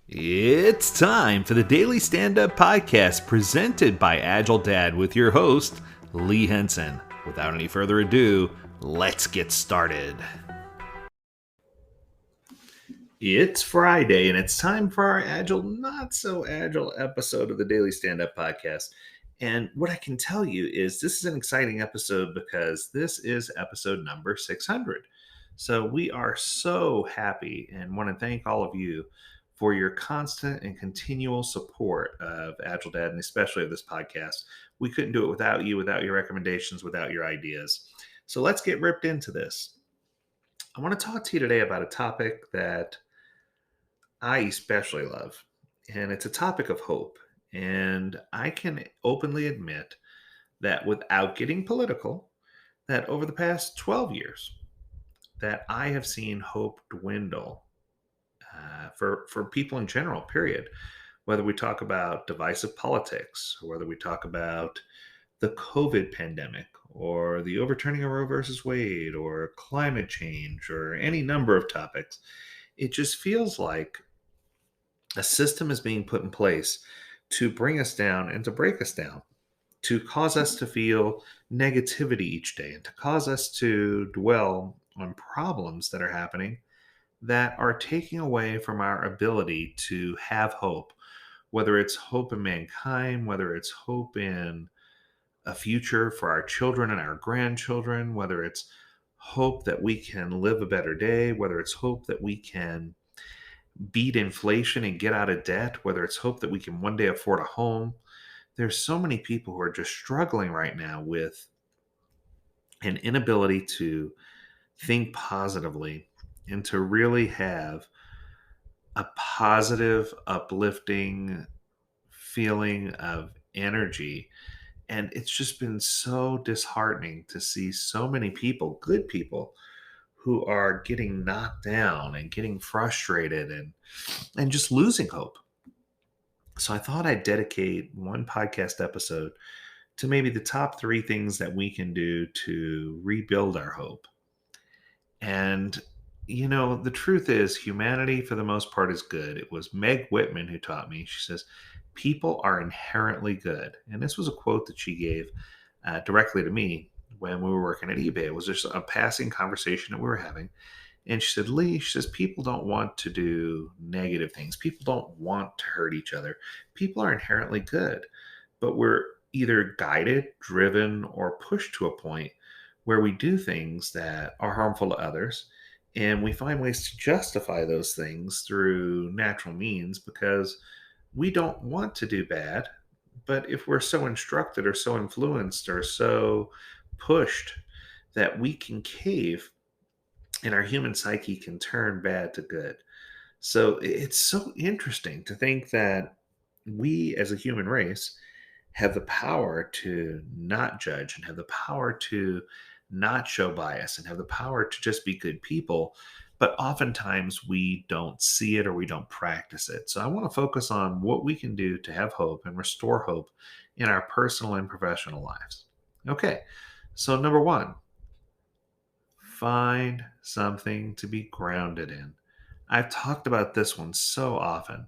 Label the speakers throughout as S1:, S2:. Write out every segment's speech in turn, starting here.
S1: It's time for the Daily Standup Podcast presented by Agile Dad with your host, Lee Henson. Without any further ado, let's get started. It's Friday and it's time for our Agile Not So Agile episode of the Daily Standup Podcast. And what I can tell you is this is an exciting episode because this is episode number 600. So we are so happy and want to thank all of you for your constant and continual support of Agile Dad and especially of this podcast. We couldn't do it without you, without your recommendations, without your ideas. So let's get ripped into this. I want to talk to you today about a topic that I especially love, and it's a topic of hope. And I can openly admit that without getting political, that over the past 12 years, that I have seen hope dwindle for people in general, period. Whether we talk about divisive politics, or whether we talk about the COVID pandemic, or the overturning of Roe versus Wade, or climate change, or any number of topics, it just feels like a system is being put in place to bring us down and to break us down, to cause us to feel negativity each day, and to cause us to dwell on problems that are happening that are taking away from our ability to have hope, whether it's hope in mankind, whether it's hope in a future for our children and our grandchildren, whether it's hope that we can live a better day, whether it's hope that we can beat inflation and get out of debt, whether it's hope that we can one day afford a home. There's so many people who are just struggling right now with an inability to think positively and to really have a positive, uplifting feeling of energy. And it's just been so disheartening to see so many people, good people, who are getting knocked down and getting frustrated and just losing hope. So I thought I'd dedicate one podcast episode to maybe the top three things that we can do to rebuild our hope. And, the truth is, humanity for the most part is good. It was Meg Whitman who taught me. She says, people are inherently good. And this was a quote that she gave directly to me when we were working at eBay. It was just a passing conversation that we were having. And she said, Lee, she says, people don't want to do negative things. People don't want to hurt each other. People are inherently good, but we're either guided, driven, or pushed to a point where we do things that are harmful to others. And we find ways to justify those things through natural means because we don't want to do bad. But if we're so instructed or so influenced or so pushed that we can cave, and our human psyche can turn bad to good. So it's so interesting to think that we as a human race have the power to not judge and have the power to not show bias and have the power to just be good people. But oftentimes we don't see it or we don't practice it. So I want to focus on what we can do to have hope and restore hope in our personal and professional lives. Okay, so number one, find something to be grounded in. I've talked about this one so often,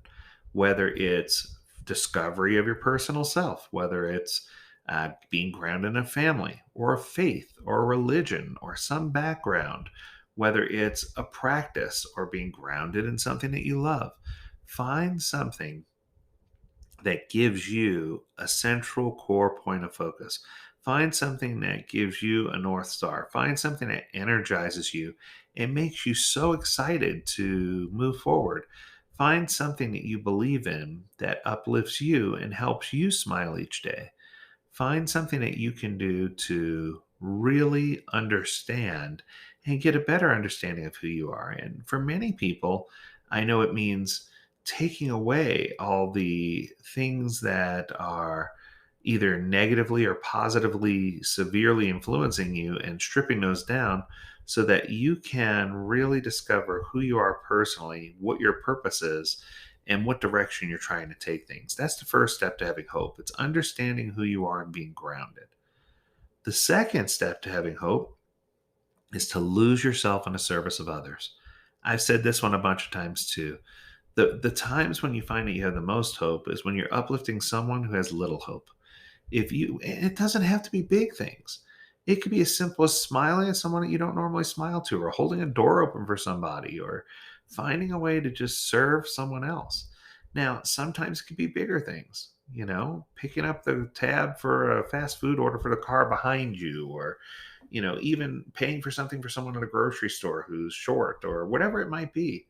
S1: whether it's discovery of your personal self, whether it's being grounded in a family or a faith or a religion or some background, whether it's a practice or being grounded in something that you love. Find something that gives you a central core point of focus. Find something that gives you a North Star. Find something that energizes you and makes you so excited to move forward. Find something that you believe in that uplifts you and helps you smile each day. Find something that you can do to really understand and get a better understanding of who you are. And for many people, I know it means taking away all the things that are either negatively or positively severely influencing you and stripping those down so that you can really discover who you are personally, what your purpose is, and what direction you're trying to take things. That's the first step to having hope. It's understanding who you are and being grounded. The second step to having hope is to lose yourself in the service of others. I've said this one a bunch of times too. The times when you find that you have the most hope is when you're uplifting someone who has little hope. If you It doesn't have to be big things. It could be as simple as smiling at someone that you don't normally smile to, or holding a door open for somebody, or finding a way to just serve someone else. Now, sometimes it could be bigger things, picking up the tab for a fast food order for the car behind you, or even paying for something for someone at a grocery store who's short, or whatever it might be.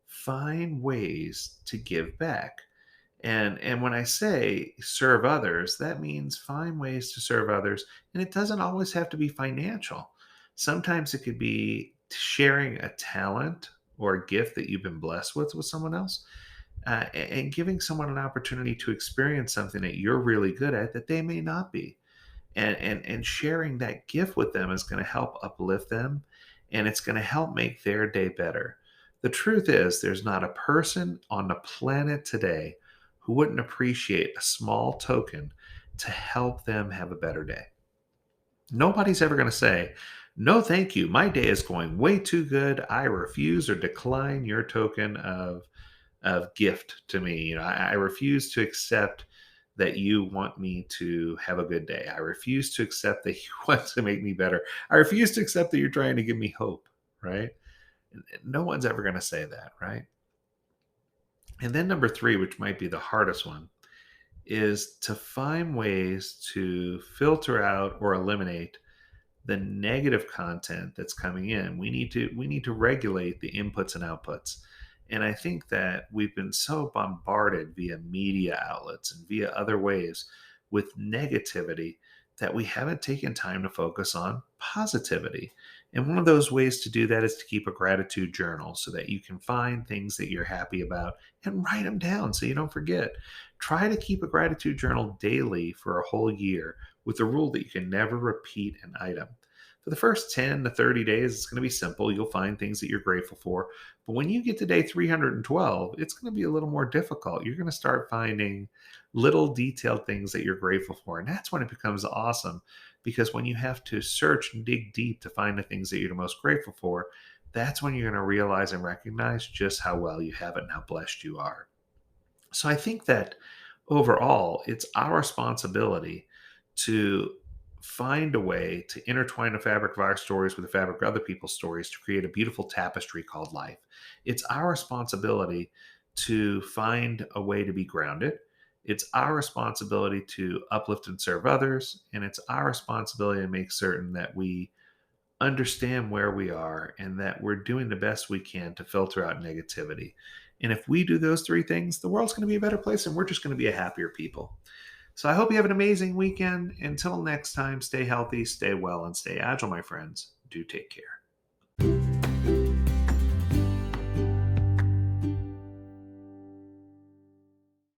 S1: Find ways to give back. And when I say serve others, that means find ways to serve others, and it doesn't always have to be financial. Sometimes it could be sharing a talent or a gift that you've been blessed with someone else, and giving someone an opportunity to experience something that you're really good at that they may not be. And sharing that gift with them is going to help uplift them, and it's going to help make their day better. The truth is, there's not a person on the planet today who wouldn't appreciate a small token to help them have a better day. Nobody's ever going to say, no, thank you. My day is going way too good. I refuse or decline your token of gift to me. I refuse to accept that you want me to have a good day. I refuse to accept that you want to make me better. I refuse to accept that you're trying to give me hope, right? No one's ever going to say that, right? And then number three, which might be the hardest one, is to find ways to filter out or eliminate the negative content that's coming in. We need to regulate the inputs and outputs. And I think that we've been so bombarded via media outlets and via other ways with negativity that we haven't taken time to focus on positivity. And one of those ways to do that is to keep a gratitude journal so that you can find things that you're happy about and write them down so you don't forget. Try to keep a gratitude journal daily for a whole year with the rule that you can never repeat an item. For the first 10 to 30 days, it's going to be simple. You'll find things that you're grateful for. But when you get to day 312, it's going to be a little more difficult. You're going to start finding little detailed things that you're grateful for. And that's when it becomes awesome, because when you have to search and dig deep to find the things that you're the most grateful for, that's when you're going to realize and recognize just how well you have it and how blessed you are. So I think that overall, it's our responsibility to find a way to intertwine the fabric of our stories with the fabric of other people's stories to create a beautiful tapestry called life. It's our responsibility to find a way to be grounded. It's our responsibility to uplift and serve others. And it's our responsibility to make certain that we understand where we are and that we're doing the best we can to filter out negativity. And if we do those three things, the world's going to be a better place and we're just going to be a happier people. So I hope you have an amazing weekend. Until next time, stay healthy, stay well, and stay agile, my friends. Do take care.